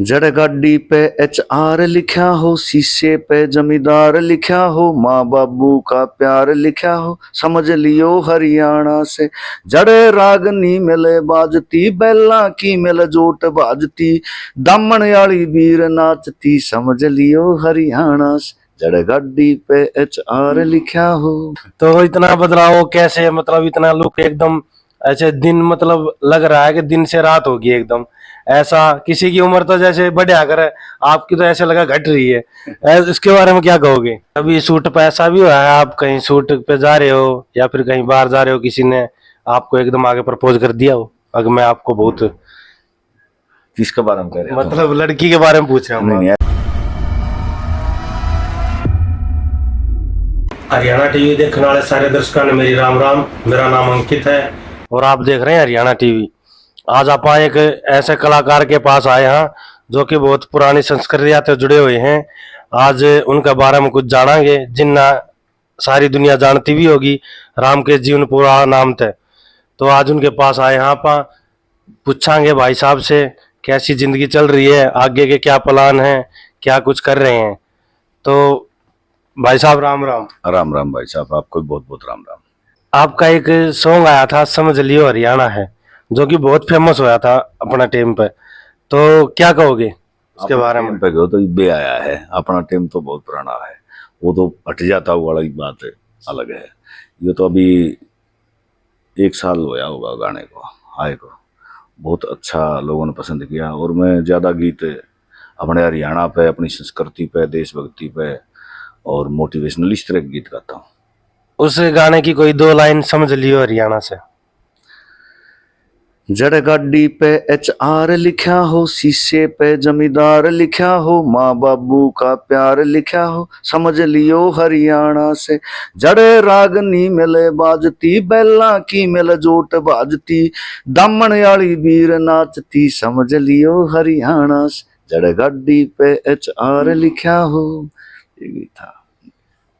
जड़ गाड़ी पे HR लिखा हो, शीशे पे जमींदार लिखा हो, माँ बाबू का प्यार लिखा हो, समझ लियो हरियाणा से। जड़े रागनी मिले बाजती, बैला की मिल जोट बाजती, दामन याली वीर नाचती, समझ लियो हरियाणा से। जड़ गाड़ी पे HR लिखा हो। तो इतना बदलाव कैसे, मतलब इतना लुक एकदम ऐसे दिन, मतलब लग रहा है कि दिन से रात होगी एकदम। ऐसा किसी की उम्र तो जैसे बढ़िया कर है, आपकी तो ऐसे लगा घट रही है। इसके बारे में क्या कहोगे? अभी शूट पे ऐसा भी हुआ है, आप कहीं शूट पे जा रहे हो या फिर कहीं बाहर जा रहे हो, किसी ने आपको एकदम आगे प्रपोज कर दिया हो? अगर मैं आपको बहुत किसके बारे में कह रहे हो? मतलब लड़की के बारे में पूछ रहा हूँ। नहीं, हरियाणा टीवी देखने वाले सारे दर्शकों ने मेरी राम राम। मेरा नाम अंकित है और आप देख रहे हैं हरियाणा टीवी। आज आप एक ऐसे कलाकार के पास आए हैं जो कि बहुत पुरानी संस्कृतियां से जुड़े हुए हैं। आज उनके बारे में कुछ जानेंगे जिन्ना सारी दुनिया जानती भी होगी। रामकेश जीवन पूरा नाम थे। तो आज उनके पास आए हैं, आप पूछांगे भाई साहब से कैसी जिंदगी चल रही है, आगे के क्या प्लान है, क्या कुछ कर रहे हैं। तो भाई साहब राम राम। राम राम भाई साहब, आपको बहुत बहुत राम राम। आपका एक सॉन्ग आया था समझ लियो हरियाणा है, जो कि बहुत फेमस हुआ था अपना टाइम पे। तो क्या कहोगे उसके बारे में? पे तो बे आया है, अपना टीम तो बहुत पुराना है, वो तो हट जाता हुआ वाली बात है, अलग है। ये तो अभी 1 साल होया होगा गाने को आए को। बहुत अच्छा लोगों ने पसंद किया, और मैं ज़्यादा गीत अपने हरियाणा पे, अपनी संस्कृति पे, देशभक्ति पे और मोटिवेशनल इस तरह के गीत गाता हूँ। उस गाने की कोई 2 लाइन समझ लियो हरियाणा से। जड़ गाड़ी पे HR लिखा हो, शीशे पे जमींदार लिखा हो, माँ बाबू का प्यार लिखा हो, समझ लियो हरियाणा से। जड़े रागनी मिले बाजती, बैला की मिल जोट बाजती, दामन याली वीर नाचती, समझ लियो हरियाणा से। जड़ गाड़ी पे HR लिखा हो। ये गीत था।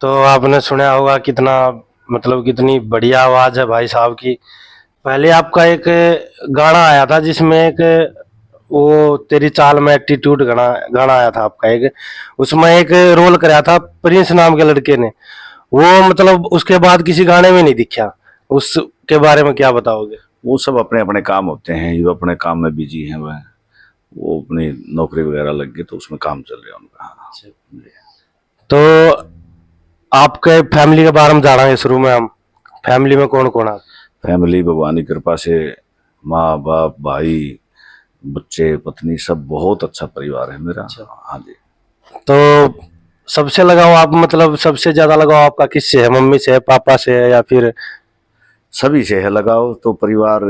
तो आपने सुना होगा कितना, मतलब कितनी बढ़िया आवाज है भाई साहब की। पहले आपका एक गाना आया था जिसमें एक वो तेरी चाल में एटीट्यूड गाना गाना आया था आपका एक, उसमें एक रोल कराया था प्रिंस नाम के लड़के ने। वो मतलब उसके बाद किसी गाने में नहीं दिखा। उसके बारे में क्या बताओगे? वो सब अपने अपने काम होते हैं, ये अपने काम में बिजी हैं, वह वो अपनी नौकरी वगैरह लग गई तो उसमें काम चल रहा है उनका। हाँ। तो आपके फैमिली के बारे में जानेंगे शुरू में हम। फैमिली में कौन कौन है? फैमिली भगवान की कृपा से माँ बाप भाई बच्चे पत्नी सब बहुत अच्छा परिवार है मेरा। हाँ जी। तो सबसे लगाव आप, मतलब सबसे ज्यादा लगाव आपका किससे है? मम्मी से है, पापा से है, या फिर? सभी से है लगाव तो, परिवार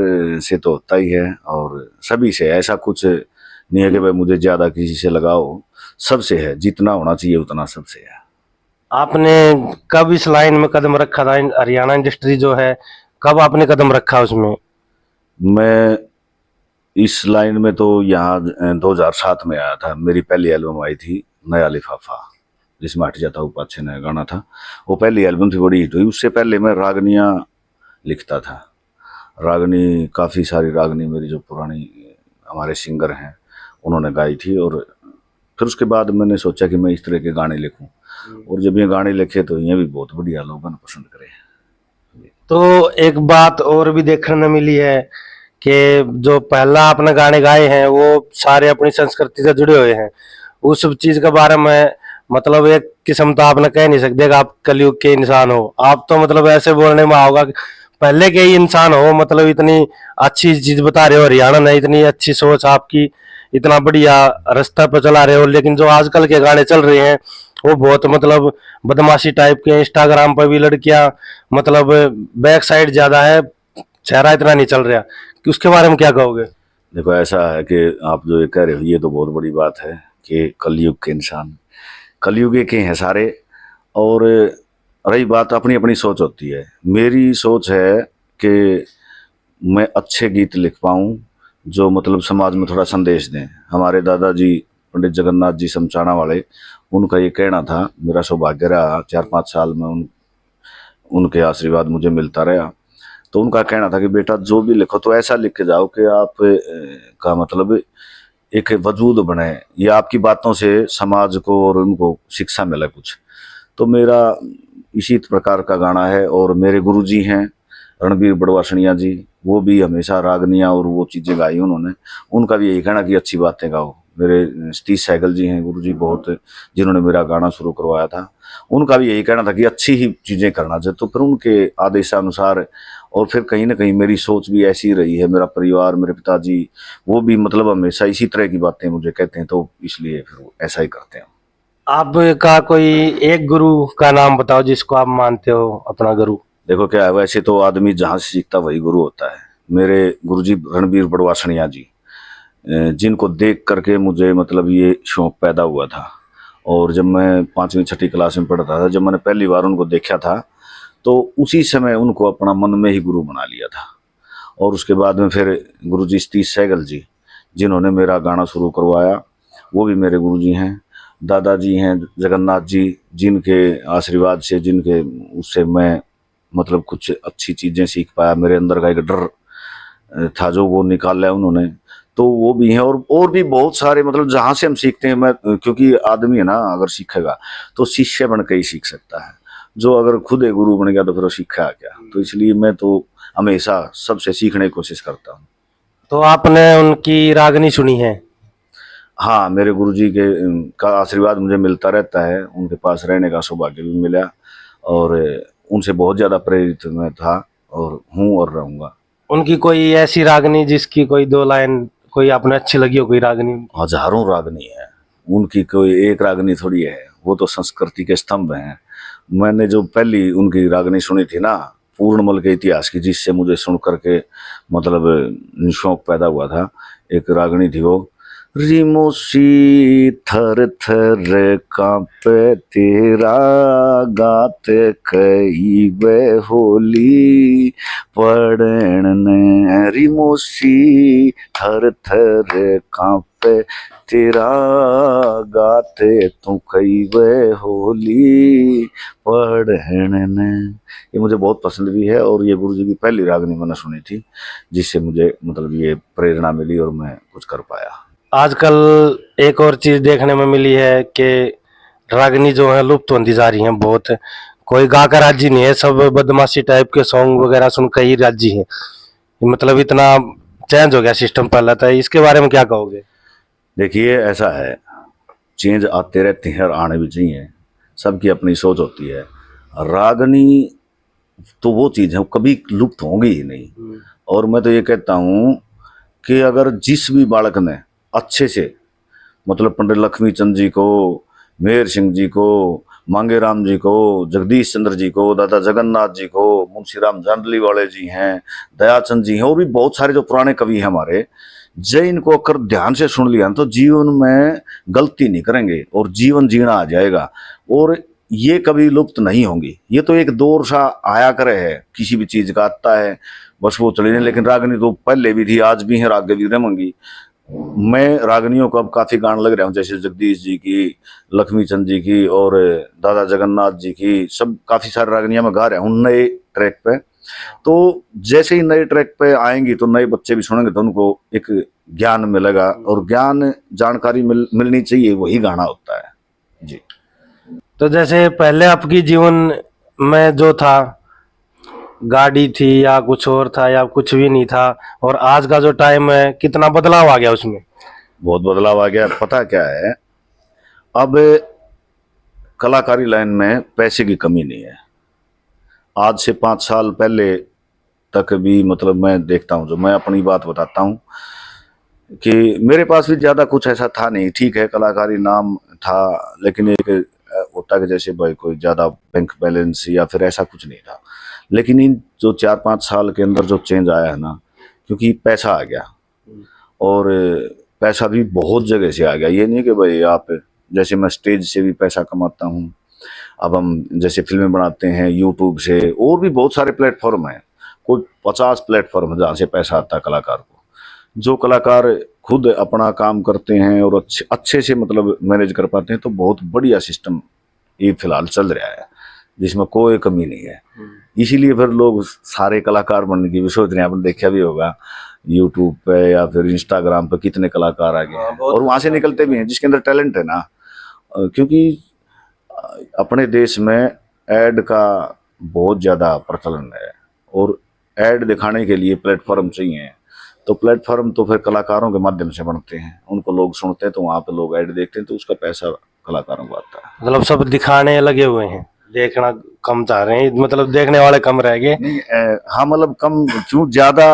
से तो होता ही है, और सभी से। ऐसा कुछ नहीं है कि भाई मुझे ज्यादा किसी से लगाव, सबसे है, जितना होना चाहिए उतना सबसे है। आपने कब इस लाइन में कदम रखा था? हरियाणा इंडस्ट्री जो है, कब आपने कदम रखा उसमें? मैं इस लाइन में तो यहाँ 2007 में आया था। मेरी पहली एल्बम आई थी नया लिफाफा, जिसमें हट जाता हूँ पाछे नया गाना था। वो पहली एल्बम थी, बड़ी हिट हुई। उससे पहले मैं रागनियाँ लिखता था। रागनी, काफ़ी सारी रागनी मेरी जो पुरानी हमारे सिंगर हैं उन्होंने गाई थी। और फिर उसके बाद मैंने सोचा कि मैं इस तरह के गाने लिखूं, और जब ये गाने लिखे तो ये भी बहुत बढ़िया लोगों ने पसंद करे। तो एक बात और भी देखने में मिली है कि जो पहला आपने गाने गाए हैं वो सारे अपनी संस्कृति से जुड़े हुए हैं। उस चीज के बारे में मतलब एक किस्म तो आपने कह नहीं सकते कि आप कलयुग के इंसान हो। आप तो मतलब ऐसे बोलने में आओगा कि पहले के ही इंसान हो। मतलब इतनी अच्छी चीज बता रहे हो हरियाणा ने, इतनी अच्छी सोच आपकी, इतना बढ़िया रास्ता पे चला रहे हो। लेकिन जो आजकल के गाने चल रहे हैं वो बहुत मतलब बदमाशी टाइप के। इंस्टाग्राम पर भी लड़कियां मतलब बैक साइड ज्यादा है, चेहरा इतना नहीं चल रहा। कि उसके बारे में क्या कहोगे? देखो, ऐसा है कि आप जो ये कह रहे हो ये तो बहुत बड़ी बात है कि कलयुग के इंसान, कलयुग के हैं सारे। और रही बात, अपनी अपनी सोच होती है। मेरी सोच है कि मैं अच्छे गीत लिख पाऊँ जो मतलब समाज में थोड़ा संदेश दें। हमारे दादाजी पंडित जगन्नाथ जी समचाणा वाले, उनका ये कहना था, मेरा सौभाग्य रहा 4-5 साल में उनके आशीर्वाद मुझे मिलता रहा। तो उनका कहना था कि बेटा जो भी लिखो तो ऐसा लिख के जाओ कि आप का मतलब एक वजूद बने या आपकी बातों से समाज को और उनको शिक्षा मिले कुछ। तो मेरा इसी प्रकार का गाना है। और मेरे गुरुजी हैं रणबीर बड़वासनिया जी, वो भी हमेशा रागनियाँ और वो चीज़ें गाई उन्होंने। उनका भी यही कहना कि अच्छी बातें गाओ। मेरे सतीश सहगल जी हैं गुरुजी बहुत, जिन्होंने मेरा गाना शुरू करवाया था, उनका भी यही कहना था कि अच्छी ही चीज़ें करना चाहिए। तो फिर उनके आदेशानुसार और फिर कहीं ना कहीं मेरी सोच भी ऐसी रही है। मेरा परिवार, मेरे पिताजी, वो भी मतलब हमेशा इसी तरह की बातें मुझे कहते हैं, तो इसलिए फिर वो ऐसा ही करते हैं। आपका कोई एक गुरु का नाम बताओ जिसको आप मानते हो अपना गुरु। देखो क्या है, वैसे तो आदमी जहाँ से सीखता वही गुरु होता है। मेरे गुरुजी रणबीर बड़वासनिया जी, जिनको देख करके मुझे मतलब ये शौक पैदा हुआ था। और जब मैं 5वीं 6ठी क्लास में पढ़ता था, जब मैंने पहली बार उनको देखा था, तो उसी समय उनको अपना मन में ही गुरु बना लिया था। और उसके बाद में फिर गुरुजी सतीश सहगल जी, जिन्होंने मेरा गाना शुरू करवाया, वो भी मेरे गुरुजी हैं। दादाजी हैं जगन्नाथ जी, जिनके आशीर्वाद से, जिनके उससे मैं मतलब कुछ अच्छी चीज़ें सीख पाया। मेरे अंदर का एक डर था जो वो निकाला उन्होंने, तो वो भी हैं। और भी बहुत सारे, मतलब जहाँ से हम सीखते हैं। मैं, क्योंकि आदमी है ना, अगर सीखेगा तो शिष्य बन के ही सीख सकता है। जो अगर खुद एक गुरु बन गया तो फिर वो सीखा क्या। तो इसलिए मैं तो हमेशा सबसे सीखने की कोशिश करता हूँ। तो आपने उनकी रागनी सुनी है? हाँ, मेरे गुरुजी के का आशीर्वाद मुझे मिलता रहता है। उनके पास रहने का सौभाग्य भी मिला और उनसे बहुत ज़्यादा प्रेरित मैं था और हूँ और रहूँगा। उनकी कोई ऐसी रागनी जिसकी कोई 2 लाइन कोई आपने अच्छी लगी हो, कोई रागनी? हजारों रागनी है उनकी, कोई एक रागनी थोड़ी है। वो तो संस्कृति के स्तंभ हैं। मैंने जो पहली उनकी रागनी सुनी थी ना, पूर्णमल के इतिहास की, जिससे मुझे सुन करके मतलब शौक पैदा हुआ था, एक रागनी थी वो, रिमोसी थर थर कांपे तेरा गाते कई वे होली पढ़न ने, रिमोसी थर थर कांपे तेरा गाते तू कई वे होली पढ़न ने। ये मुझे बहुत पसंद भी है और ये गुरुजी की पहली रागनी मैंने सुनी थी, जिससे मुझे मतलब ये प्रेरणा मिली और मैं कुछ कर पाया। आजकल एक और चीज देखने में मिली है कि रागनी जो है लुप्त होती जा रही हैं बहुत। कोई गाकर राजी नहीं है, सब बदमाशी टाइप के सॉन्ग वगैरह सुनकर ही राजी हैं। मतलब इतना चेंज हो गया सिस्टम पहले था। इसके बारे में क्या कहोगे? देखिए ऐसा है, चेंज आते रहते हैं और आने भी चाहिए। सबकी अपनी सोच होती है। रागनी तो वो चीज़ है, वो कभी लुप्त होंगी ही नहीं। और मैं तो ये कहता हूँ कि अगर जिस भी बालक ने अच्छे से, मतलब पंडित लक्ष्मी चंद जी को, मेहर सिंह जी को, मांगेराम जी को, जगदीश चंद्र जी को, दादा जगन्नाथ जी को, मुंशीराम जांडली वाले जी हैं, दयाचंद जी हैं, और भी बहुत सारे जो पुराने कवि हैं हमारे, जय इनको अगर ध्यान से सुन लिया तो जीवन में गलती नहीं करेंगे और जीवन जीना आ जाएगा। और ये कभी लुप्त नहीं होंगी। ये तो एक दौर सा आया करे है, किसी भी चीज़ का आता है बस वो चले जाए। लेकिन रागनी तो पहले भी थी, आज भी है, आगे भी रहेंगी। मैं रागनियों को अब काफ़ी गाने लग रहा हूँ, जैसे जगदीश जी की, लक्ष्मी चंद जी की और दादा जगन्नाथ जी की, सब काफ़ी सारी रागनियाँ मैं गा रहा हूँ नए ट्रैक पे। तो जैसे ही नए ट्रैक पे आएंगी तो नए बच्चे भी सुनेंगे तो उनको एक ज्ञान मिलेगा, और ज्ञान जानकारी मिलनी चाहिए, वही गाना होता है जी। तो जैसे पहले आपकी जीवन में जो था, गाड़ी थी या कुछ और था या कुछ भी नहीं था, और आज का जो टाइम है कितना बदलाव आ गया उसमें? बहुत बदलाव आ गया। पता क्या है, अब कलाकारी लाइन में पैसे की कमी नहीं है। आज से 5 साल पहले तक भी मतलब मैं देखता हूँ, जो मैं अपनी बात बताता हूँ कि मेरे पास भी ज़्यादा कुछ ऐसा था नहीं। ठीक है, कलाकारी नाम था, लेकिन एक होता कि जैसे भाई कोई ज़्यादा बैंक बैलेंस या फिर ऐसा कुछ नहीं था। लेकिन इन जो 4-5 साल के अंदर जो चेंज आया है ना, क्योंकि पैसा आ गया और पैसा भी बहुत जगह से आ गया। ये नहीं कि भाई आप, जैसे मैं स्टेज से भी पैसा कमाता हूँ, अब हम जैसे फिल्में बनाते हैं यूट्यूब से, और भी बहुत सारे प्लेटफॉर्म हैं, कोई 50 प्लेटफॉर्म है जहाँ से पैसा आता है कलाकार को। जो कलाकार खुद अपना काम करते हैं और अच्छे से मतलब मैनेज कर पाते हैं, तो बहुत बढ़िया सिस्टम ये फिलहाल चल रहा है, जिसमें कोई कमी नहीं है। इसीलिए फिर लोग सारे कलाकार बनने की भी सोच रहे हैं। आपने देखा भी होगा यूट्यूब पे या फिर इंस्टाग्राम पे कितने कलाकार आ गए हैं, और वहां से निकलते भी हैं जिसके अंदर टैलेंट है ना। क्योंकि अपने देश में ऐड का बहुत ज़्यादा प्रचलन है, और ऐड दिखाने के लिए प्लेटफॉर्म चाहिए। तो प्लेटफॉर्म तो फिर कलाकारों के माध्यम से बनते हैं, उनको लोग सुनते हैं, तो वहाँ पे लोग ऐड देखते हैं, तो उसका पैसा कलाकारों को आता है। मतलब सब दिखाने लगे हुए हैं, देखना कम चाह रहे हैं, मतलब देखने वाले कम रह गए। नहीं हाँ, मतलब कम क्यों, ज़्यादा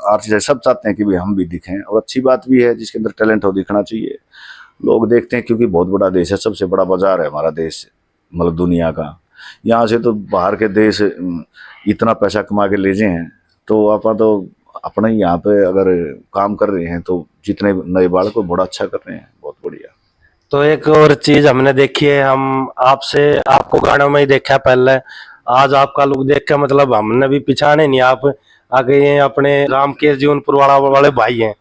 आर्टिस्ट सब चाहते हैं कि भाई हम भी दिखें, और अच्छी बात भी है, जिसके अंदर टैलेंट हो दिखना चाहिए। लोग देखते हैं क्योंकि बहुत बड़ा देश है, सबसे बड़ा बाजार है हमारा देश, मतलब दुनिया का। यहाँ से तो बाहर के देश इतना पैसा कमा के ले जाए हैं, तो आप तो अपने ही यहाँ पे अगर काम कर रहे हैं, तो जितने नए बालक को बड़ा अच्छा कर रहे हैं, बहुत बढ़िया। तो एक और चीज हमने देखी है, हम आपको गानों में ही देखा पहले, आज आपका लुक देख के मतलब हमने भी पिछाने नहीं, आप आगे ये अपने रामकेश जीवनपुर वाले भाई हैं।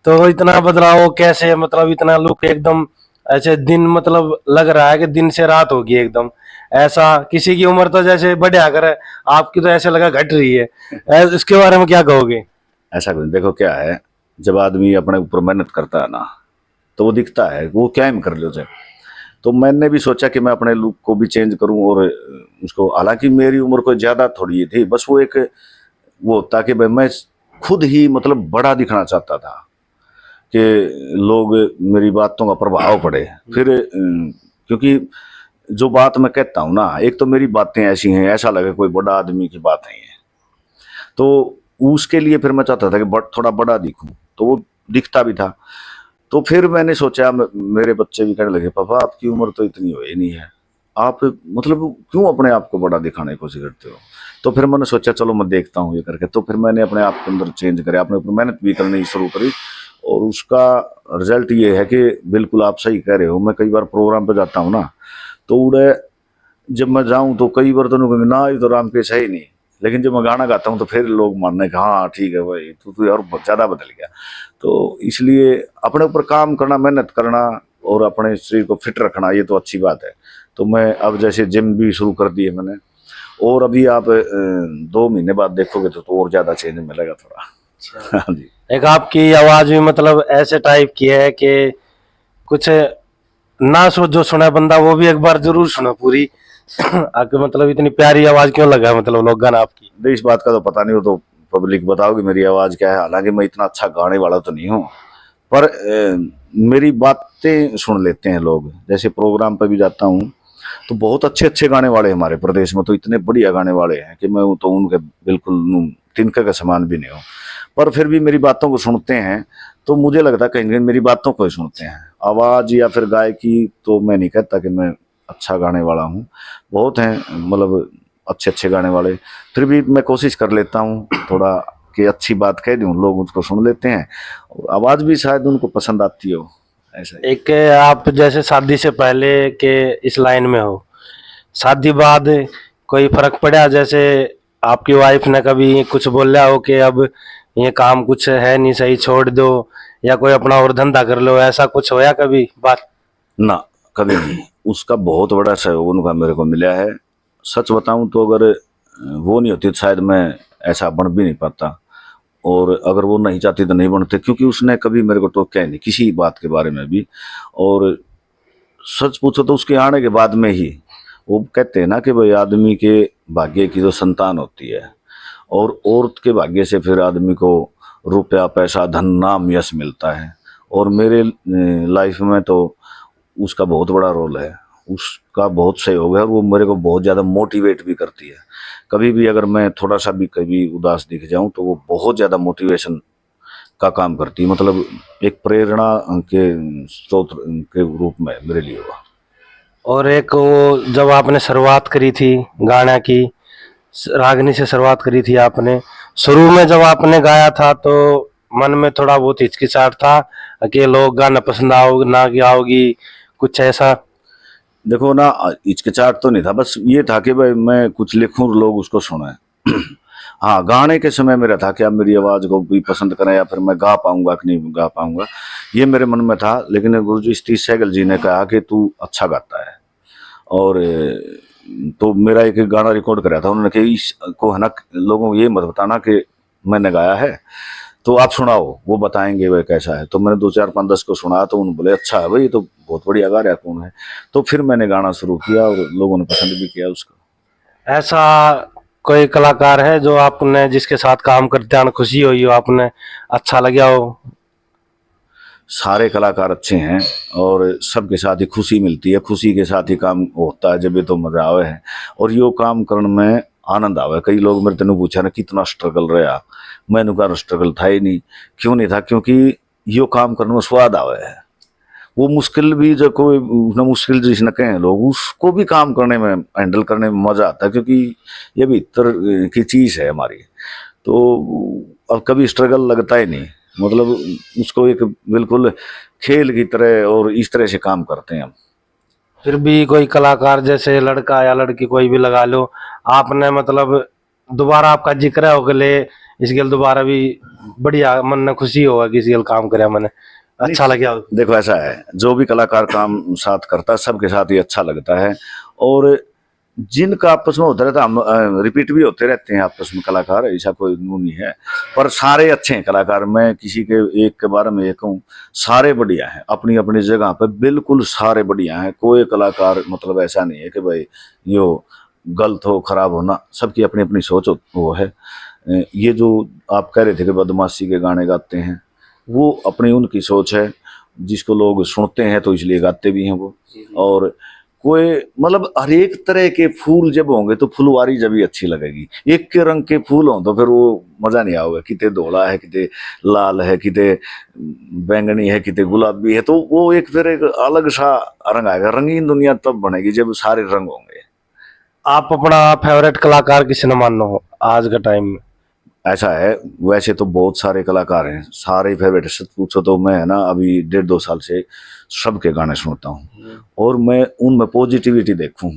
तो इतना बदलाव कैसे, मतलब इतना लुक एकदम ऐसे दिन, मतलब लग रहा है कि दिन से रात होगी एकदम। ऐसा किसी की उम्र तो जैसे बढ़िया करे, आपकी तो ऐसे लगा घट रही है। इसके बारे में क्या कहोगे? ऐसा कुछ देखो क्या है, जब आदमी अपने ऊपर मेहनत करता है ना, तो वो दिखता है, वो क्या ही कर लो जाए। तो मैंने भी सोचा कि मैं अपने लुक को भी चेंज करूं, और उसको, हालांकि मेरी उम्र कोई ज़्यादा थोड़ी ही थी, बस वो एक वो होता कि भाई मैं खुद ही मतलब बड़ा दिखना चाहता था, कि लोग मेरी बातों का प्रभाव पड़े। फिर क्योंकि जो बात मैं कहता हूँ ना, एक तो मेरी बातें ऐसी हैं, ऐसा लगे कोई बड़ा आदमी की बात नहीं है, तो उसके लिए फिर मैं चाहता था कि थोड़ा बड़ा दिखूं, तो वो दिखता भी था। तो फिर मैंने सोचा, मेरे बच्चे भी कहने लगे, पापा आपकी उम्र तो इतनी हो ही नहीं है, आप मतलब क्यों अपने आप को बड़ा दिखाने की कोशिश करते हो। तो फिर मैंने सोचा चलो मैं देखता हूँ ये करके, तो फिर मैंने अपने आप के अंदर चेंज करे, अपने ऊपर मेहनत भी करनी शुरू करी, और उसका रिजल्ट ये है कि बिल्कुल आप सही कह रहे हो। मैं कई बार प्रोग्राम पे जाता हूँ ना, तो उड़े जब मैं जाऊँ तो कई बार तो लोग कहेंगे, ना ये तो रामकेश है ही नहीं, लेकिन जब मैं गाना गाता हूँ तो फिर लोग मानने का हाँ ठीक है भाई, तू और ज़्यादा बदल गया। तो इसलिए अपने ऊपर काम करना, मेहनत करना, और अपने शरीर को फिट रखना, ये तो अच्छी बात है। तो मैं अब जैसे जिम भी शुरू कर दी है मैंने, और अभी आप 2 महीने बाद देखोगे तो और ज़्यादा चेंज मिलेगा थोड़ा। हाँ जी। एक आपकी आवाज भी मतलब ऐसे टाइप की है कि कुछ ना जो सुना बंदा वो भी एक बार जरूर सुना पूरी। आपके मतलब इतनी प्यारी आवाज क्यों लगा, मतलब लोग गाना आपकी? नहीं, इस बात का तो पता नहीं, हो तो पब्लिक बताओगी मेरी आवाज़ क्या है। हालांकि मैं इतना अच्छा गाने वाला तो नहीं हूँ, पर मेरी बातें सुन लेते हैं लोग। जैसे प्रोग्राम पर भी जाता हूँ तो बहुत अच्छे अच्छे गाने वाले हमारे प्रदेश में, तो इतने बढ़िया गाने वाले हैं कि मैं तो उनके बिल्कुल तिनके का समान भी नहीं हूँ। पर फिर भी मेरी बातों को सुनते हैं, तो मुझे लगता है कहीं कहीं मेरी बातों को ही सुनते हैं। आवाज़ या फिर गायकी तो मैं नहीं कहता कि मैं अच्छा गाने वाला हूँ, बहुत हैं मतलब अच्छे अच्छे गाने वाले। फिर भी मैं कोशिश कर लेता हूँ थोड़ा कि अच्छी बात कह दूँ, लोग उसको सुन लेते हैं, और आवाज़ भी शायद उनको पसंद आती हो, ऐसा ही। एक आप जैसे शादी से पहले के इस लाइन में हो, शादी बाद कोई फर्क पड़ा, जैसे आपकी वाइफ ने कभी कुछ बोला हो कि अब ये काम कुछ है नहीं सही, छोड़ दो, या कोई अपना और धंधा कर लो, ऐसा कुछ होया कभी बात? ना, कभी नहीं। उसका बहुत बड़ा सहयोग उनका मेरे को मिला है। सच बताऊं तो अगर वो नहीं होती तो शायद मैं ऐसा बन भी नहीं पाता, और अगर वो नहीं चाहती तो नहीं बनते, क्योंकि उसने कभी मेरे को टोका ही नहीं किसी बात के बारे में भी। और सच पूछो तो उसके आने के बाद में ही, वो कहते हैं ना कि भाई आदमी के भाग्य की जो संतान होती है, और औरत के भाग्य से फिर आदमी को रुपया पैसा धन नाम यश मिलता है। और मेरे लाइफ में तो उसका बहुत बड़ा रोल है, उसका बहुत सहयोग है, और वो मेरे को बहुत ज़्यादा मोटिवेट भी करती है। कभी भी अगर मैं थोड़ा सा भी कभी उदास दिख जाऊं तो वो बहुत ज़्यादा मोटिवेशन का काम करती है, मतलब एक प्रेरणा के स्रोत के रूप में मेरे लिए हुआ। और एक वो जब आपने शुरुआत करी थी गाना की, रागनी से शुरुआत करी थी आपने, शुरू में जब आपने गाया था तो मन में थोड़ा बहुत हिचकिचाहट था कि लोग गाना पसंद आओ ना कि आओगी, कुछ ऐसा? देखो ना, हिचकिचाहट तो नहीं था, बस ये था कि भाई मैं कुछ लिखूं लोग उसको सुने। हाँ, गाने के समय मेरा था कि अब मेरी आवाज़ को भी पसंद करें, या फिर मैं गा पाऊंगा कि नहीं गा पाऊंगा, ये मेरे मन में था। लेकिन गुरुजी सतीश सहगल जी ने कहा कि तू अच्छा गाता है, और तो मेरा एक गाना रिकॉर्ड कराया था उन्होंने कि इसको है ना, लोगों को ये मत बताना कि मैंने गाया है। तो आप सुनाओ, वो बताएंगे वह कैसा है। तो मैंने 2 4 5 10 को सुना तो उन्होंने बोले अच्छा है भाई, ये तो बहुत बढ़िया गा रहा है, कौन है। तो फिर मैंने गाना शुरू किया और लोगों ने पसंद भी किया उसको। ऐसा कोई कलाकार है जो आपने जिसके साथ काम करते हैं खुशी हुई हो, आपने अच्छा लगा हो? सारे कलाकार अच्छे हैं और सबके साथ ही खुशी मिलती है, खुशी के साथ ही काम होता है, जब ये तो मजा आवे है और यो काम करने में आनंद आवे। कई लोग मेरे तेन पूछा ना कितना स्ट्रगल रहा, मैंने कहा स्ट्रगल था ही नहीं। क्यों नहीं था? क्योंकि यो काम करने में स्वाद आवे है। वो मुश्किल भी जो कोई न मुश्किल जिसने कहें लोग, उसको भी काम करने में, हैंडल करने में मजा आता है, क्योंकि ये भी इतर की चीज है हमारी। तो अब कभी स्ट्रगल लगता ही नहीं, मतलब उसको एक बिल्कुल खेल की तरह और इस तरह से काम करते हैं हम। फिर भी कोई कलाकार जैसे लड़का या लड़की कोई भी लगा लो, आपने मतलब दोबारा आपका जिक्र हो गले इस गल दोबारा भी बढ़िया मन ने खुशी होगा कि इस गल काम करे मैंने अच्छा लगा हो। देखो ऐसा है, जो भी कलाकार काम साथ करता है सबके साथ ही अच्छा लगता है। और जिनका आपस में होता रहता है, हम रिपीट भी होते रहते हैं आपस में कलाकार, ऐसा कोई वो नहीं है। पर सारे अच्छे हैं कलाकार, मैं किसी के एक के बारे में एक हूँ, सारे बढ़िया हैं अपनी अपनी जगह पे, बिल्कुल सारे बढ़िया हैं। कोई कलाकार मतलब ऐसा नहीं है कि भाई यो गलत हो, खराब होना, सबकी अपनी अपनी सोच वो है। ये जो आप कह रहे थे कि बदमाशी के गाने गाते हैं, वो अपनी उनकी सोच है, जिसको लोग सुनते हैं तो इसलिए गाते भी हैं वो। और कोई मतलब हर एक तरह के फूल जब होंगे तो फुलवारी जब भी अच्छी लगेगी। एक के रंग के फूल हों तो फिर वो मजा नहीं आओगे, किते धोला है, किते लाल है, किते बैंगनी है, किते गुलाबी है, तो वो एक फिर एक अलग सा रंग आएगा। रंगीन दुनिया तब बनेगी जब सारे रंग होंगे। आप अपना फेवरेट कलाकार किसी ने मानो हो आज के टाइम में? ऐसा है, वैसे तो बहुत सारे कलाकार हैं, सारे फेवरेट। सच पूछो तो मैं है ना अभी 1.5-2 साल से सबके गाने सुनता हूँ और मैं उनमें पॉजिटिविटी देखूँ।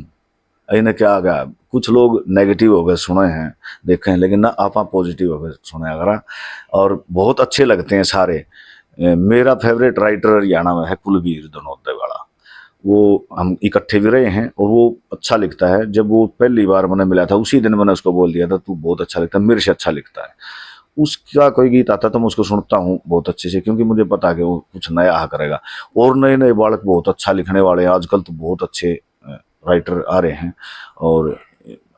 इन्हें क्या आ गया, कुछ लोग नेगेटिव हो गए सुने हैं देखे हैं, लेकिन ना आप पॉजिटिव हो गए सुने अगर, और बहुत अच्छे लगते हैं सारे। मेरा फेवरेट राइटर हरियाणा में है कुलबीर दनोदे वाला, वो हम इकट्ठे भी रहे हैं और वो अच्छा लिखता है। जब वो पहली बार मैंने मिला था उसी दिन मैंने उसको बोल दिया था तू बहुत अच्छा लिखता है, मेरे से अच्छा लिखता है। उसका कोई गीत आता तो मैं उसको सुनता हूँ बहुत अच्छे से, क्योंकि मुझे पता है कि वो कुछ नया करेगा। और नए नए बालक बहुत अच्छा लिखने वाले हैं आजकल, तो बहुत अच्छे राइटर आ रहे हैं। और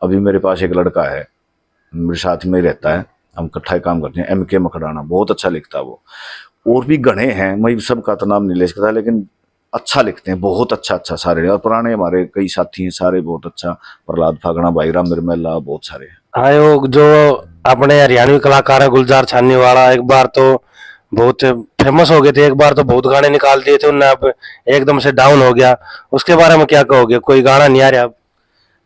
अभी मेरे पास एक लड़का है, मेरे साथ में रहता है, हम इकट्ठा ही काम करते हैं, MK मकड़ाना, बहुत अच्छा लिखता है वो। और भी गणे हैं, मैं सबका तो नाम नहीं ले सकता, लेकिन अच्छा लिखते हैं, बहुत अच्छा अच्छा सारे। और पुराने हमारे कई साथी हैं सारे बहुत अच्छा, प्रहलाद फागड़ा, भाईराम मिर्मेला, बहुत सारे। हाँ, वो जो अपने हरियाणवी कलाकार है गुलजार छानी वाला, एक बार तो बहुत फेमस हो गए थे, एक बार तो बहुत गाने निकाल दिए थे उनने, अब एकदम से डाउन हो गया। उसके बारे में क्या कहोगे? कोई गाना नहीं आ रहा अब?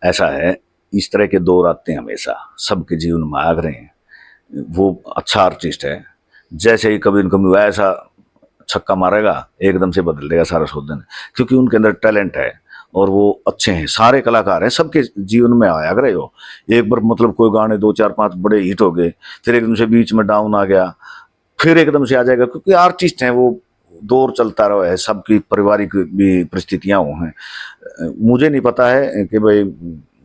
ऐसा है, इस तरह के दौर आते हैं हमेशा, सबके जीवन में आ रहे हैं। वो अच्छा आर्टिस्ट है, जैसे ही कभी न कभी वैसा छक्का मारेगा एकदम से बदल देगा सारा शोधन, क्योंकि उनके अंदर टैलेंट है और वो अच्छे हैं। सारे कलाकार हैं, सबके जीवन में आया करे हो। एक बार मतलब कोई गाने 2 4 5 बड़े हिट हो गए, फिर एकदम से बीच में डाउन आ गया, फिर एकदम से आ जाएगा, क्योंकि आर्टिस्ट हैं वो, दौर चलता रहा है, सबकी पारिवारिक भी परिस्थितियां वो हैं। मुझे नहीं पता है कि भाई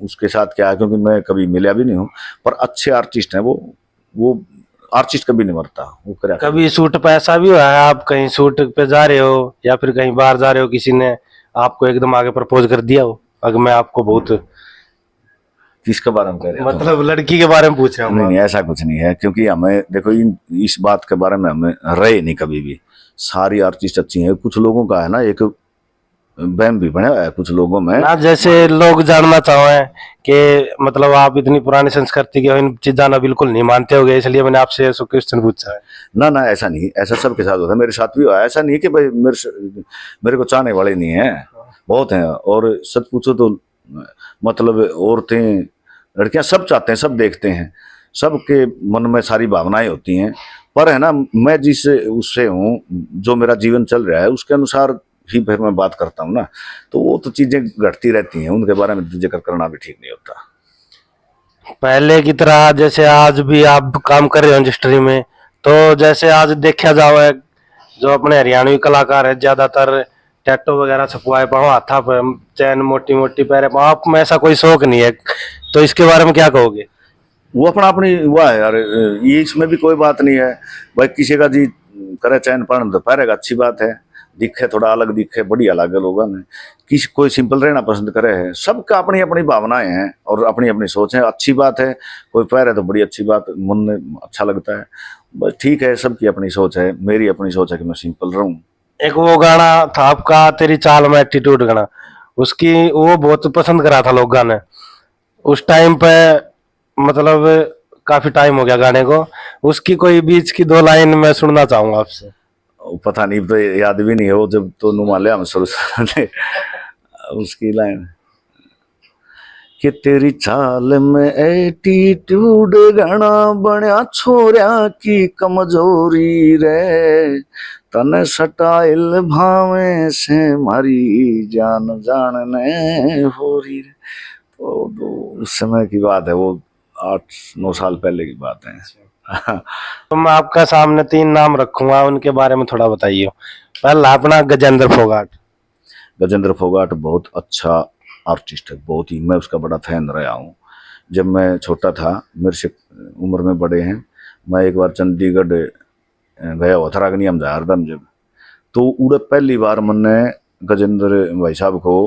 उसके साथ क्या है, क्योंकि मैं कभी मिला भी नहीं हूँ, पर अच्छे आर्टिस्ट हैं वो आर्टिस्ट कभी नहीं मरता, वो करे। कभी शूट पे ऐसा भी हुआ है, आप कहीं शूट पे जा रहे हो या फिर कहीं बाहर जा रहे हो, किसी ने आपको एकदम आगे प्रपोज कर दिया हो? अगर मैं आपको बहुत किसके बारे में कह रहे हैं? मतलब लड़की के बारे में पूछ रहा हूँ। नहीं नहीं, ऐसा कुछ नहीं है, क्योंकि हमें देखो इस बात के बारे में हमें रहे नहीं कभी भी। सारी आर्टिस्ट अच्छी हैं। कुछ लोगों का है ना एक वहम भी बना हुआ है कुछ लोगों में ना, जैसे लोग जानना चाहे कि मतलब आप इतनी पुरानी संस्कृति के इन चीजा ना बिल्कुल नहीं मानते हो गए, इसलिए मैंने आपसे ऐसा क्वेश्चन पूछा है। ना ना, ऐसा नहीं, ऐसा सबके साथ होता है, मेरे साथ भी हुआ है। ऐसा नहीं कि भाई मेरे को चाहने वाले नहीं है, बहुत हैं। और सच पूछो तो मतलब औरतें लड़कियां सब चाहते हैं, सब देखते हैं, सबके मन में सारी भावनाएं होती हैं। पर है ना, मैं जिस उससे हूँ, जो मेरा जीवन चल रहा है उसके अनुसार ही फिर मैं बात करता हूँ ना, तो वो तो चीजें घटती रहती हैं, उनके बारे में जिक्र करना भी ठीक नहीं होता। पहले की तरह जैसे आज भी आप काम कर रहे हो इंडस्ट्री में, तो जैसे आज देखा जाए जो अपने हरियाणवी कलाकार है ज्यादातर टैटू वगैरह छपवाए पाओ हाथा पर, चैन मोटी मोटी पैरे पाओ, आप में ऐसा कोई शौक नहीं है, तो इसके बारे में क्या कहोगे? वो अपना अपनी हुआ है यार, ये इसमें भी कोई बात नहीं है भाई, किसी का जी करे चैन पढ़ तो पहरेगा, अच्छी बात है, दिखे थोड़ा अलग दिखे बढ़िया लगे लोगों ने, किसी कोई सिंपल रहना पसंद करे है, सबका अपनी अपनी भावनाएं हैं और अपनी अपनी सोच है, अच्छी बात है, कोई पहरे तो बड़ी अच्छी बात, मन में अच्छा लगता है, बस ठीक है, सबकी अपनी सोच है, मेरी अपनी सोच है कि मैं सिंपल रहूं। एक वो गाना था आपका तेरी चाल में एटीट्यूड गाना, उसकी वो बहुत पसंद करा था लोगों ने उस टाइम पे, मतलब काफी टाइम हो गया गाने को, उसकी कोई बीच की 2 लाइन मैं सुनना चाहूंगा आपसे। पता नहीं, तो याद भी नहीं है वो, जब तो नुमा लिया हम शुरू से उसकी लाइन कि तेरी चाल में एटीट्यूड घना बना छोरिया की कमजोरी रे, तने स्टाइल भावे से मारी जान जानने हो रही रे। तो उस समय की बात है, वो 8-9 साल पहले की बात है। तो मैं आपका सामने 3 नाम रखूंगा, उनके बारे में थोड़ा बताइए। पहला अपना गजेंद्र फोगाट। गजेंद्र फोगाट बहुत अच्छा आर्टिस्ट है, बहुत ही, मैं उसका बड़ा फैन रहा हूँ। जब मैं छोटा था, मेरे से उम्र में बड़े हैं, मैं एक बार चंडीगढ़ गया हुआ था रागनियम जा हरदम, जब तो उड़े पहली बार मैंने गजेंद्र भाई साहब को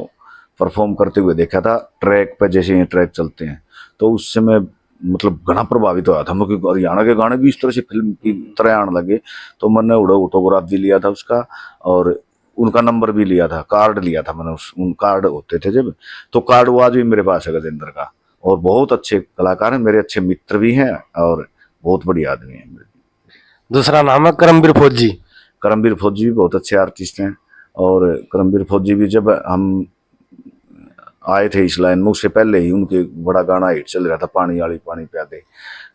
परफॉर्म करते हुए देखा था ट्रैक पे, जैसे ये ट्रैक चलते हैं, तो उससे मैं मतलब घना प्रभावित हुआ था, क्योंकि हरियाणा के गाने भी इस तरह से फिल्म की तरह आने लगे, तो मैंने उड़ा ऑटोग्राफ भी लिया था उसका, और उनका नंबर भी लिया था, कार्ड लिया था मैंने, उन कार्ड होते थे जब, तो कार्ड वो आज भी मेरे पास है गजेंद्र का, और बहुत अच्छे कलाकार हैं, मेरे अच्छे मित्र भी हैं, और बहुत बढ़िया आदमी हैं मेरे। दूसरा नाम है करमबीर फौजी। करमबीर फौजी भी बहुत अच्छे आर्टिस्ट हैं, और करमबीर फौजी भी जब हम आए थे इस लाइन में, उससे पहले ही उनके बड़ा गाना हिट चल रहा था, पानी वाली पानी प्यादे,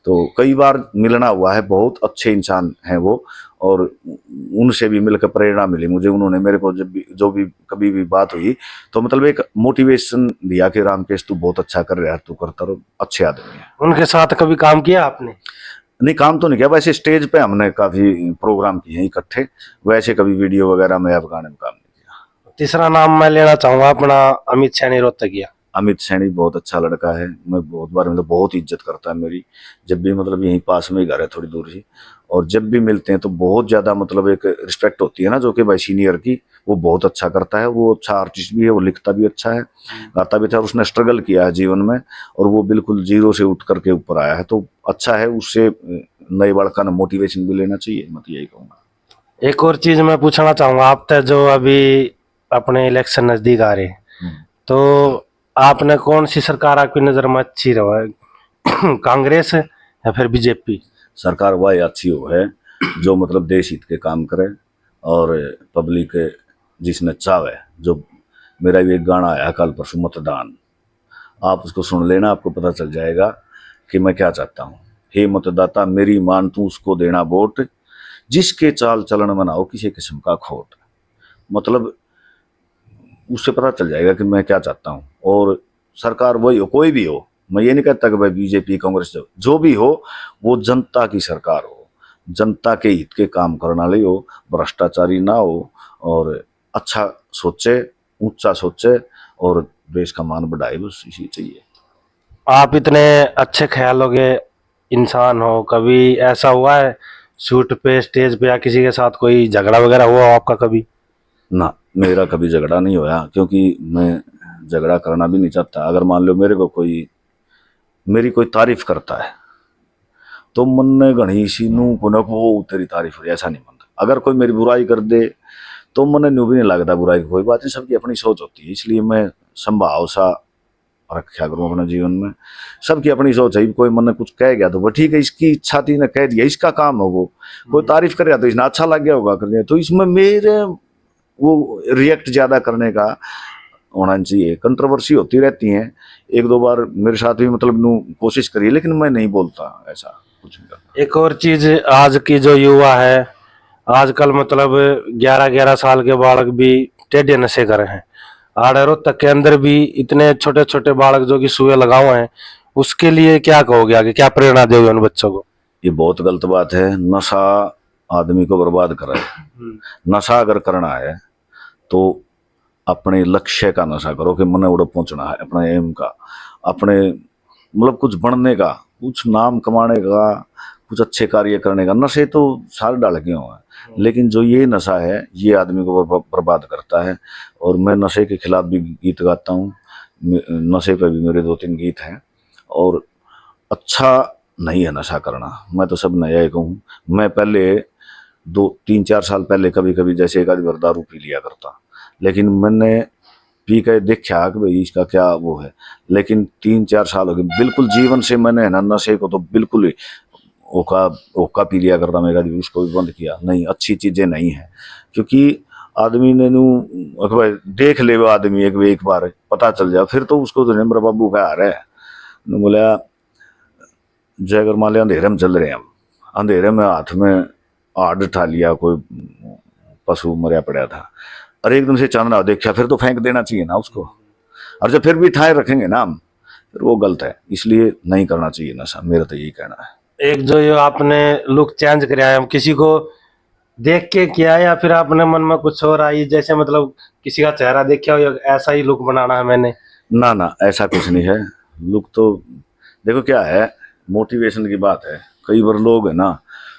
तो कई बार मिलना हुआ है, बहुत अच्छे इंसान हैं वो, और उनसे भी मिलकर प्रेरणा मिली मुझे, उन्होंने मेरे को जब भी जो भी कभी भी बात हुई तो मतलब एक मोटिवेशन दिया कि रामकेश तू बहुत अच्छा कर रहा है, तू करता रहो, अच्छे आदमी है। उनके साथ कभी काम किया आपने? नहीं, काम तो नहीं किया, वैसे स्टेज पे हमने काफी प्रोग्राम किए हैं इकट्ठे, वैसे कभी वीडियो वगैरह में अब गाने में काम नहीं किया। तीसरा नाम मैं लेना चाहूंगा अपना अमित सैनी रोहतगिया। अमित सैनी बहुत अच्छा लड़का है, मैं बहुत बार मतलब बहुत इज्जत करता है मेरी, जब भी मतलब यहीं पास में ही घर है थोड़ी दूर ही, और जब भी मिलते हैं तो बहुत ज़्यादा मतलब एक रिस्पेक्ट होती है ना, जो कि भाई सीनियर की, वो बहुत अच्छा करता है, वो अच्छा आर्टिस्ट भी है, वो लिखता भी अच्छा है, गाता भी अच्छा, उसने स्ट्रगल किया है जीवन में, और वो बिल्कुल जीरो से उठ करके ऊपर आया है, तो अच्छा है, उससे नए बालका ने मोटिवेशन भी लेना चाहिए, मैं तो यही कहूँगा। एक और चीज मैं पूछना चाहूंगा आपसे, जो अभी अपने इलेक्शन नजदीक आ रहे हैं, तो आपने कौन सी सरकार आपकी नजर में अच्छी रहा है, कांग्रेस या फिर बीजेपी? सरकार वह अच्छी हो है जो मतलब देश हित के काम करे, और पब्लिक जिसने चाहे, जो मेरा भी एक गाना आया कल परसों मतदान, आप उसको सुन लेना, आपको पता चल जाएगा कि मैं क्या चाहता हूँ। हे मतदाता मेरी मान तू उसको देना वोट, जिसके चाल चलन में ना हो किसी किस्म का खोट, मतलब उससे पता चल जाएगा कि मैं क्या चाहता हूँ। और सरकार वही हो, कोई भी हो, मैं ये नहीं कहता कि भाई बीजेपी कांग्रेस जो भी हो, वो जनता की सरकार हो, जनता के हित के काम करने वाली हो, भ्रष्टाचारी ना हो, और अच्छा सोचे, ऊंचा सोचे, और देश का मान बढ़ाए, बस इसी चाहिए। आप इतने अच्छे ख्यालों के इंसान हो, कभी ऐसा हुआ है शूट पे, स्टेज पे, या किसी के साथ कोई झगड़ा वगैरह हुआ हो आपका कभी? ना, मेरा कभी झगड़ा नहीं होया, क्योंकि मैं झगड़ा करना भी नहीं चाहता। अगर मान लो मेरे को कोई मेरी कोई तारीफ करता है तो मन ने घनी सी नू को वो तेरी तारीफ हो रही, ऐसा नहीं मनता। अगर कोई मेरी बुराई कर दे तो मन न्यू भी नहीं लगता, बुराई की कोई बात नहीं, सबकी अपनी सोच होती है, इसलिए मैं संभाव सा रखा करूँ अपने जीवन में। सबकी अपनी सोच है, कोई मन ने कुछ कह गया तो वो ठीक है, इसकी इच्छा थी ने कह दिया, इसका काम है वो, कोई तारीफ कर रहा तो इसने अच्छा लग गया होगा कर दिया, तो इसमें मेरे वो रिएक्ट ज्यादा करने का होना चाहिए। कंट्रोवर्सी होती रहती है, 1-2 बार मेरे साथ भी मतलब नू कोशिश करी, लेकिन मैं नहीं बोलता, ऐसा कुछ नहीं करता। एक और चीज, आज की जो युवा है आजकल, मतलब 11-11 साल के बालक भी टेढ़े नशे कर रहे हैं। आड़ेरो तक के अंदर भी इतने छोटे छोटे बालक जो कि सुए लगा हुए हैं, उसके लिए क्या कहोगे आगे, क्या प्रेरणा दोगे उन बच्चों को? ये बहुत गलत बात है, नशा आदमी को बर्बाद करे। नशा अगर करना है तो अपने लक्ष्य का नशा करो कि मैंने उड़े पहुंचना है, अपने एम का, अपने मतलब कुछ बनने का कुछ नाम कमाने का, कुछ अच्छे कार्य करने का। नशे तो सारे डाल के हुए हैं, लेकिन जो ये नशा है ये आदमी को बर्बाद करता है। और मैं नशे के खिलाफ भी गीत गाता हूँ, नशे पे भी मेरे 2-3 गीत हैं। और अच्छा नहीं है नशा करना, मैं तो सब नया ही कहूँ। मैं पहले 2-3-4 साल पहले कभी कभी जैसे एक आधी बार दारू पी लिया करता, लेकिन मैंने पी के देखा कि भाई इसका क्या वो है। लेकिन 3-4 साल हो गए बिल्कुल जीवन से मैंने है ना नशे को तो बिल्कुल ही ओका ओका पी लिया करता। मैं कभी उसको भी बंद किया। नहीं, अच्छी चीज़ें नहीं है, क्योंकि आदमी ने नू भाई देख ले वो आदमी एक बार पता चल जाए फिर तो उसको तो मेरा बाबू का हार है। बोला जय अगर मान लिया अंधेरे में चल रहे हैं हम, अंधेरे में हाथ में हाथ उठा लिया, कोई पशु मरा पड़ा था, और एकदम से चांदना देखा फिर तो फेंक देना चाहिए ना उसको। और जब फिर भी ठाए रखेंगे ना हम, फिर वो गलत है। इसलिए नहीं करना चाहिए नशा, मेरा तो यही कहना है। एक जो ये आपने लुक चेंज कराया है, हम किसी को देख के किया या फिर आपने मन में कुछ और आई, जैसे मतलब किसी का चेहरा देखा हो या ऐसा ही लुक बनाना है मैंने? ना ना, ऐसा कुछ नहीं है। लुक तो देखो क्या है, मोटिवेशन की बात है। कई बार लोग है ना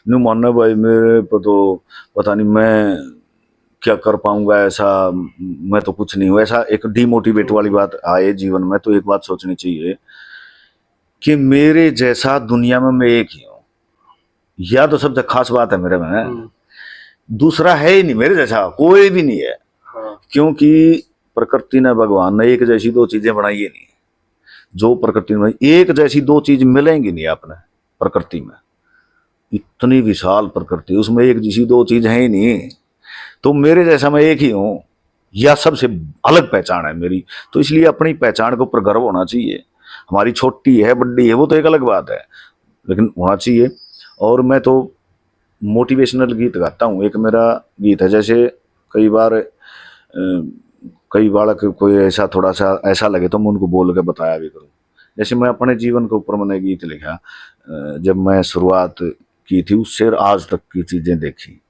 न्यू मानना भाई मेरे पर तो पता नहीं मैं क्या कर पाऊंगा, ऐसा मैं तो कुछ नहीं हूँ, ऐसा एक डीमोटिवेट वाली बात आए जीवन में। तो एक बात सोचनी चाहिए कि मेरे जैसा दुनिया में मैं एक ही हूँ, या तो सबसे खास बात है मेरे में, दूसरा है ही नहीं मेरे जैसा, कोई भी नहीं है। हाँ। क्योंकि प्रकृति ने, भगवान ने एक जैसी दो चीजें बनाई ही नहीं। जो प्रकृति में एक जैसी दो चीज मिलेंगी नहीं आपने प्रकृति में, इतनी विशाल प्रकृति, उसमें एक जैसी दो चीज है ही नहीं। तो मेरे जैसा मैं एक ही हूँ, या सबसे अलग पहचान है मेरी। तो इसलिए अपनी पहचान के ऊपर गर्व होना चाहिए। हमारी छोटी है बड़ी है वो तो एक अलग बात है, लेकिन होना चाहिए। और मैं तो मोटिवेशनल गीत गाता हूँ। एक मेरा गीत है, जैसे कई बार कई बालक कोई ऐसा थोड़ा सा ऐसा लगे तो मैं उनको बोल के बताया भी करूँ। जैसे मैं अपने जीवन के ऊपर मैंने गीत लिखा, जब मैं शुरुआत की थी उससे आज तक की चीज़ें देखी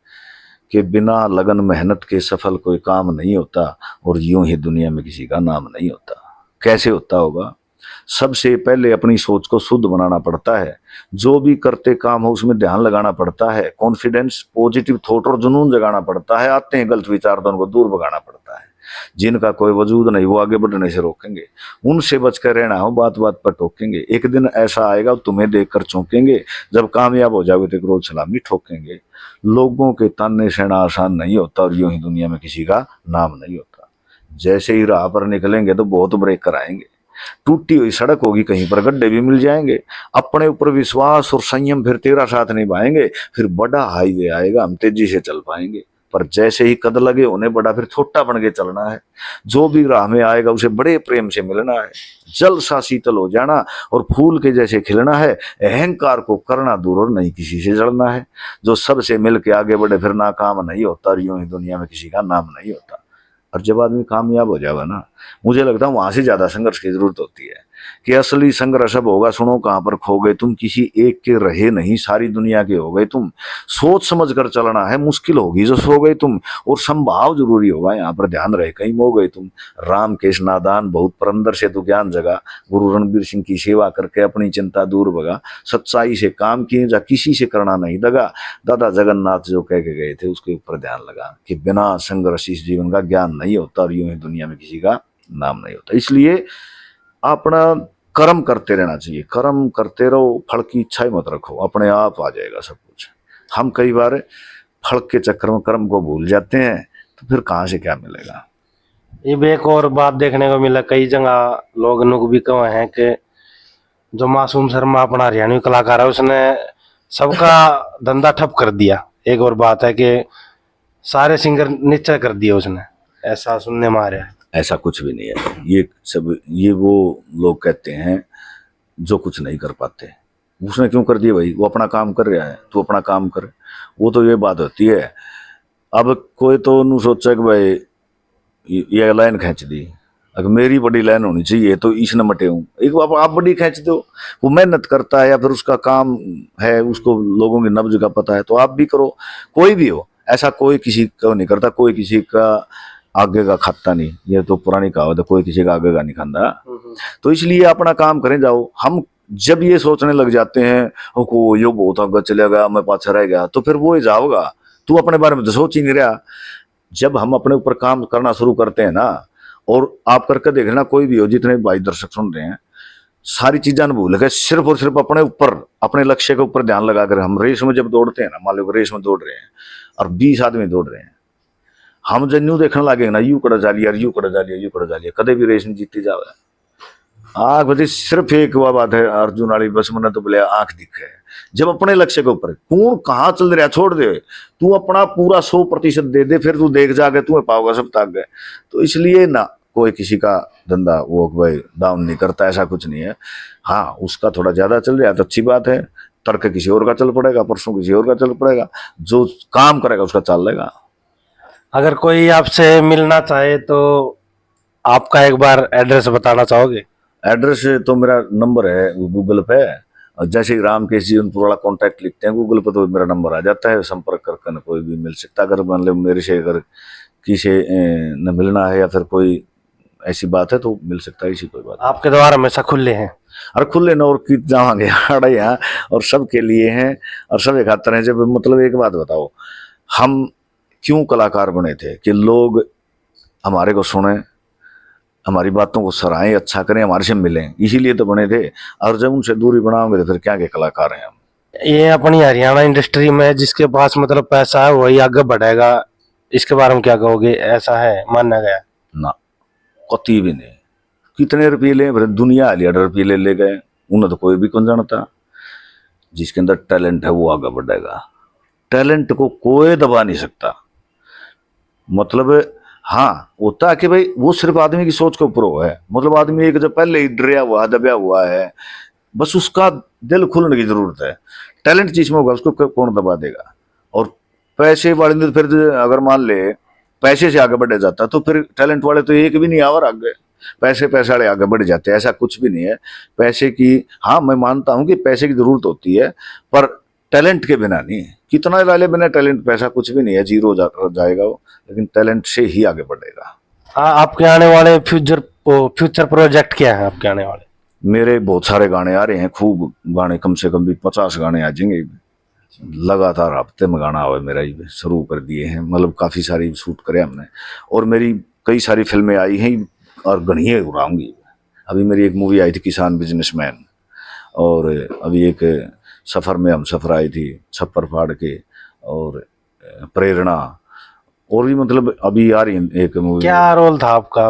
कि बिना लगन मेहनत के सफल कोई काम नहीं होता, और यूं ही दुनिया में किसी का नाम नहीं होता। कैसे होता होगा? सबसे पहले अपनी सोच को शुद्ध बनाना पड़ता है, जो भी करते काम हो उसमें ध्यान लगाना पड़ता है, कॉन्फिडेंस, पॉजिटिव थॉट और जुनून जगाना पड़ता है। आते हैं गलत विचार तो उनको दूर भगाना पड़ता है। जिनका कोई वजूद नहीं वो आगे बढ़ने से रोकेंगे, उनसे बचकर रहना हो, बात बात पर टोकेंगे। एक दिन ऐसा आएगा तुम्हें देखकर चौंकेंगे, जब कामयाब हो जाओगे तो क्रोध सलामी ठोकेंगे। लोगों के ताने सहना आसान नहीं होता, और यूं ही दुनिया में किसी का नाम नहीं होता। जैसे ही राह पर निकलेंगे तो बहुत ब्रेक कराएंगे, टूटी हुई सड़क होगी, कहीं पर गड्ढे भी मिल जाएंगे। अपने ऊपर विश्वास और संयम फिर तेरा साथ निभाएंगे, फिर बड़ा हाईवे आएगा, हम तेजी से चल पाएंगे। पर जैसे ही कद लगे उन्हें बड़ा, फिर छोटा बन के चलना है। जो भी राह में आएगा उसे बड़े प्रेम से मिलना है। जल सा शीतल हो जाना और फूल के जैसे खिलना है। अहंकार को करना दूर और नहीं किसी से जड़ना है। जो सबसे मिल के आगे बढ़े फिर नाकाम नहीं होता, और यूं ही दुनिया में किसी का नाम नहीं होता। और जब आदमी कामयाब हो जाएगा ना, मुझे लगता है वहां से ज्यादा संघर्ष की जरूरत होती है। कि असली संघर्ष अब होगा, सुनो कहां पर खो गए तुम, किसी एक के रहे नहीं, सारी दुनिया के हो गए तुम। सोच समझ कर चलना है, मुश्किल होगी जो सो गए तुम, और संभाव जरूरी होगा, यहाँ पर ध्यान रहे कहीं मो गए तुम। राम केश नादान बहुत पर अंदर से तू ज्ञान जगा, गुरु रणबीर सिंह की सेवा करके अपनी चिंता दूर भगा। सच्चाई से काम किए जा, किसी से करना नहीं दगा। दादा जगन्नाथ जो कह के गए थे उसके ऊपर ध्यान लगा कि बिना संघर्ष इस जीवन का ज्ञान नहीं होता, और यूं ही दुनिया में किसी का नाम नहीं होता। इसलिए अपना कर्म करते रहना चाहिए। कर्म करते रहो, फल की इच्छा ही मत रखो, अपने आप आ जाएगा सब कुछ। हम कई बार फल के चक्कर में कर्म को भूल जाते हैं, तो फिर कहाँ से क्या मिलेगा। ये भी एक और बात देखने को मिला, कई जगह लोग नुक भी कहे हैं कि जो मासूम शर्मा अपना हरियाणवी कलाकार है उसने सबका धंधा ठप कर दिया। एक और बात है कि सारे सिंगर नीचे कर दिए उसने, ऐसा सुनने में आ रहा है। ऐसा कुछ भी नहीं है। ये वो लोग कहते हैं जो कुछ नहीं कर पाते। उसने क्यों कर दिया भाई? वो अपना काम कर रहा है, तू अपना काम कर। वो तो ये बात होती है। अब कोई तो उन्होंने सोचा कि भाई ये लाइन खींच दी, अगर मेरी बड़ी लाइन होनी चाहिए तो इसने मटे हूँ, एक आप बड़ी खींच दो। वो मेहनत करता है या फिर उसका काम है, उसको लोगों की नब्ज का पता है, तो आप भी करो। कोई भी हो, ऐसा कोई किसी को नहीं करता, कोई किसी का आगे का खाता नहीं। ये तो पुरानी कहावत है, कोई किसी का आगे का नहीं खाता। तो इसलिए अपना काम करें जाओ। हम जब ये सोचने लग जाते हैं "ओ को यो बहुत आगे चले गया, मैं पाछा रह गया", तो फिर वो ही जाओगा। तू अपने बारे में तो सोच ही नहीं रहा। जब हम अपने ऊपर काम करना शुरू करते हैं ना, और आप करके देखना, कोई भी हो, जितने भाई दर्शक सुन रहे हैं, सारी चीजें न भूल के सिर्फ और सिर्फ अपने ऊपर, अपने लक्ष्य के ऊपर ध्यान लगाकर हम रेस में जब दौड़ते हैं ना, मान लो रेस में दौड़ रहे हैं और 20 आदमी दौड़ रहे हैं, हम जब न्यू देखने लगे ना, यू कड़ा जा लिया, यू कड़ा जा लिया, यू कड़ा जा लिया, कदे भी रेस नहीं जीती जावे। आंख बजे सिर्फ एक हुआ बात है अर्जुन वाली, बस मैंने तो बोले आंख दिखे। जब अपने लक्ष्य के ऊपर कौन कहाँ चल रहा छोड़ दे, तू अपना पूरा 100% दे दे, फिर तू देख जाके तू पाओगा सब तक गए। तो इसलिए ना कोई किसी का धंधा वो भाई डाउन नहीं करता, ऐसा कुछ नहीं है। हाँ, उसका थोड़ा ज्यादा चल रहा है तो अच्छी बात है, तर्क किसी और का चल पड़ेगा, परसों किसी और का चल पड़ेगा, जो काम करेगा उसका चल लेगा। अगर कोई आपसे मिलना चाहे तो आपका एक बार एड्रेस बताना चाहोगे? एड्रेस तो मेरा नंबर है गूगल पे, और जैसे ही रामकेश जी उनपुर वाला कॉन्टैक्ट लिखते हैं गूगल पे तो मेरा नंबर आ जाता है, संपर्क करके न कोई भी मिल सकता है। अगर मान लो मेरे से अगर किसी न मिलना है या फिर कोई ऐसी बात है तो मिल सकता है, इसी कोई बात। आपके द्वार हमेशा खुले हैं? और खुले न और की जावांगे आड़े यहाँ, और सबके लिए हैं और सब खातर हैं। जब मतलब एक बात बताओ, हम क्यों कलाकार बने थे कि लोग हमारे को सुने, हमारी बातों को सराहें, अच्छा करें, हमारे से मिलें, इसीलिए तो बने थे। और जब उनसे दूरी बनाओगे तो फिर क्या के कलाकार हैं हम। ये अपनी हरियाणा इंडस्ट्री में जिसके पास मतलब पैसा है वही आगे बढ़ेगा, इसके बारे में क्या कहोगे? ऐसा है माना गया? ना, कति भी नहीं। कितने रुपये ले, फिर दुनिया हालिया रुपये ले गए, उन्हें तो कोई भी कौन जानता। जिसके अंदर टैलेंट है वो आगे बढ़ेगा, टैलेंट को कोई दबा नहीं सकता। मतलब हाँ होता है कि भाई वो सिर्फ आदमी की सोच के ऊपर हुआ है, मतलब आदमी एक जब पहले ही डरा हुआ दबा हुआ है, बस उसका दिल खुलने की जरूरत है। टैलेंट चीज में होगा उसको कौन दबा देगा। और पैसे वाले ने फिर अगर मान ले पैसे से आगे बढ़ जाता तो फिर टैलेंट वाले तो एक भी नहीं आवर आगे, पैसे वाले आगे बढ़ जाते, ऐसा कुछ भी नहीं है। पैसे की, हाँ मैं मानता हूँ कि पैसे की जरूरत होती है, पर टैलेंट के बिना नहीं। कितना ला ले बिना टैलेंट पैसा कुछ भी नहीं है, जीरो जाएगा वो, लेकिन टैलेंट से ही आगे बढ़ेगा। आपके आने वाले फ्यूचर प्रोजेक्ट क्या है आपके आने वाले? मेरे बहुत सारे गाने आ रहे हैं, खूब गाने, कम से कम भी 50 गाने आ जाएंगे लगातार। हफ्ते में गाना हुआ मेरा ही शुरू कर दिए हैं, मतलब काफ़ी सारी शूट करे हमने, और मेरी कई सारी फिल्में आई हैं और गणिये उड़ाऊंगी। अभी मेरी एक मूवी आई थी किसान बिजनेसमैन, और अभी एक सफ़र में हम सफ़र आई थी, छप्पर फाड़ के, और प्रेरणा, और भी मतलब अभी आ रही है एक मूवी। क्या रोल था आपका?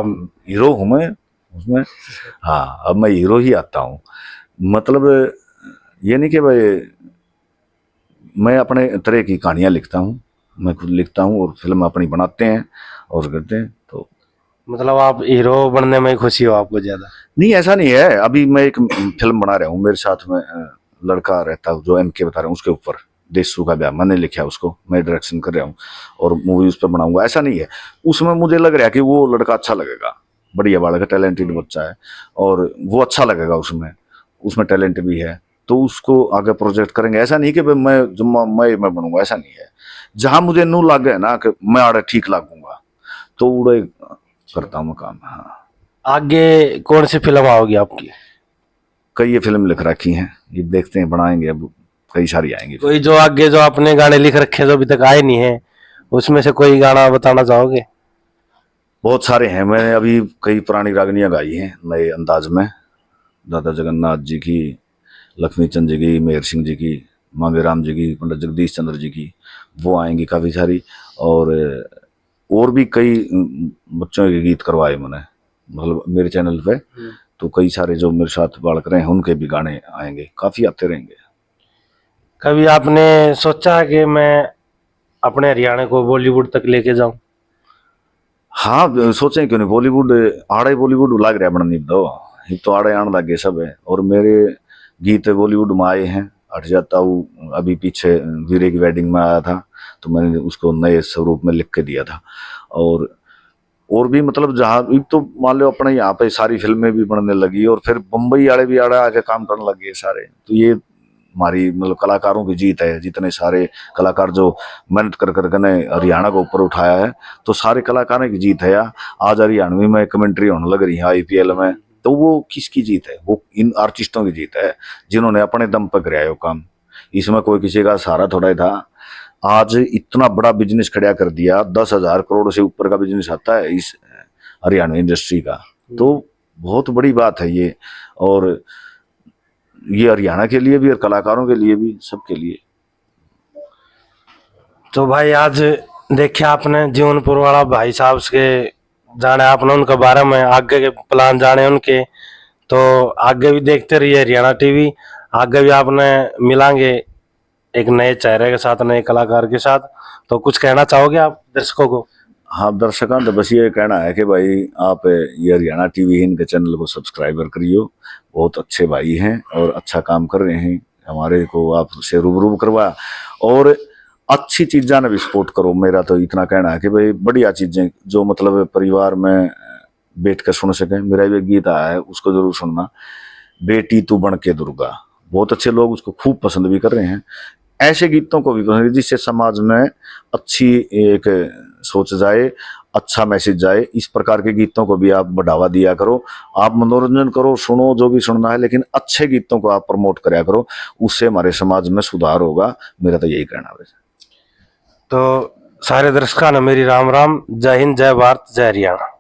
हीरो हूँ मैं उसमें। हाँ, अब मैं हीरो ही आता हूँ। मतलब ये नहीं कि भाई मैं अपने तरह की कहानियाँ लिखता हूँ, मैं खुद लिखता हूँ और फिल्म अपनी बनाते हैं और करते हैं। तो मतलब आप हीरो बनने में खुशी हो आपको ज्यादा? नहीं, ऐसा नहीं है। अभी मैं एक फिल्म बना रहा हूँ, मेरे साथ में लड़का रहता है जो MK बता रहा हूँ, उसके ऊपर देशू का ब्याह मैंने लिखा है, उसको मैं डायरेक्शन कर रहा हूँ और मूवी उस पर बनाऊंगा। ऐसा नहीं है, उसमें मुझे लग रहा है कि वो लड़का अच्छा लगेगा, बढ़िया बालक है, टैलेंटेड बच्चा है और वो अच्छा लगेगा, उसमें टैलेंट भी है, तो उसको आगे प्रोजेक्ट करेंगे। ऐसा नहीं कि मैं बनूंगा, ऐसा नहीं है। जहां मुझे नू लगे ना कि मैं आड़े ठीक लागूंगा तो उड़े करता हूँ काम। हाँ, आगे कौन सी फिल्म आओगी आपकी? कई ये फिल्म लिख रखी हैं, ये देखते हैं बनाएंगे, अब कई सारी आएंगी। कोई जो आगे जो आपने गाने लिख रखे जो अभी तक आए नहीं है, उसमें से कोई गाना बताना चाहोगे? बहुत सारे हैं, मैंने अभी कई पुरानी रागनियां गाई हैं नए अंदाज में, दादा जगन्नाथ जी की, लक्ष्मी चंद जी की, मेहर सिंह जी की, मांगे राम जी की, पंडित जगदीश चंद्र जी की, वो आएंगी काफ़ी सारी। और भी कई बच्चों के गीत करवाए मैंने, मतलब मेरे चैनल पे, तो कई सारे जो मेरे साथ बालक रहे हैं उनके भी गाने आएंगे, काफ़ी आते रहेंगे। कभी आपने सोचा कि मैं अपने हरियाणा को बॉलीवुड तक लेके जाऊं? हाँ, सोचें क्यों नहीं, बॉलीवुड आड़े बॉलीवुड लाग रहा बननी दो, ये तो आड़े आने लगे सब है। और मेरे गीत बॉलीवुड में आए हैं, हट जाता हूँ। अभी पीछे वीरे की वेडिंग में आया था तो मैंने उसको नए स्वरूप में लिख के दिया था। और भी मतलब जहाँ एक तो मान लो अपने यहाँ पे सारी फिल्में भी बनने लगी और फिर बम्बई वाले भी आड़े आके काम करने लगे सारे। तो ये हमारी मतलब कलाकारों की जीत है, जितने सारे कलाकार जो मेहनत कर करके ने हरियाणा को ऊपर उठाया है, तो सारे कलाकारों की जीत है। आज हरियाणवी में कमेंट्री होने लग रही है IPL में, तो वो किसकी जीत है? वो इन आर्टिस्टों की जीत है जिन्होंने अपने दम पर कराया वो काम। इसमें कोई किसी का सहारा थोड़ा ही था। आज इतना बड़ा बिजनेस खड़ा कर दिया, 10,000 करोड़ से ऊपर का बिजनेस आता है इस हरियाणा इंडस्ट्री का, तो बहुत बड़ी बात है ये। और ये हरियाणा के लिए भी और कलाकारों के लिए भी, सबके लिए। तो भाई आज देखे आपने जीवनपुर वाला भाई साहब के जाने आपने उनके बारे में, आगे के प्लान जाने उनके, तो आगे भी देखते रहिए हरियाणा टीवी। आगे भी आपने मिलांगे एक नए चेहरे के साथ, नए कलाकार के साथ। तो कुछ कहना चाहोगे आप दर्शकों को? हाँ, दर्शकों तो बस ये कहना है कि भाई आप ये हरियाणा टीवी इनके चैनल को सब्सक्राइबर करियो। बहुत अच्छे भाई हैं और अच्छा काम कर रहे हैं, हमारे को आपसे रूबरू करवा, और अच्छी चीज़ा ने भी सपोर्ट करो। मेरा तो इतना कहना है कि भाई बढ़िया चीज़ें जो मतलब परिवार में बैठ कर सुन सकें। मेरा भी एक गीत आया है, उसको जरूर सुनना, बेटी तू बन के दुर्गा। बहुत अच्छे लोग उसको खूब पसंद भी कर रहे हैं। ऐसे गीतों को भी पसंद, जिससे समाज में अच्छी एक सोच जाए, अच्छा मैसेज जाए। इस प्रकार के गीतों को भी आप बढ़ावा दिया करो। आप मनोरंजन करो, सुनो जो भी सुनना है, लेकिन अच्छे गीतों को आप प्रमोट कराया करो। उससे हमारे समाज में सुधार होगा। मेरा तो यही कहना है। तो सारे दर्शकों ने मेरी राम राम। जय हिंद, जय भारत, जय हरियाणा।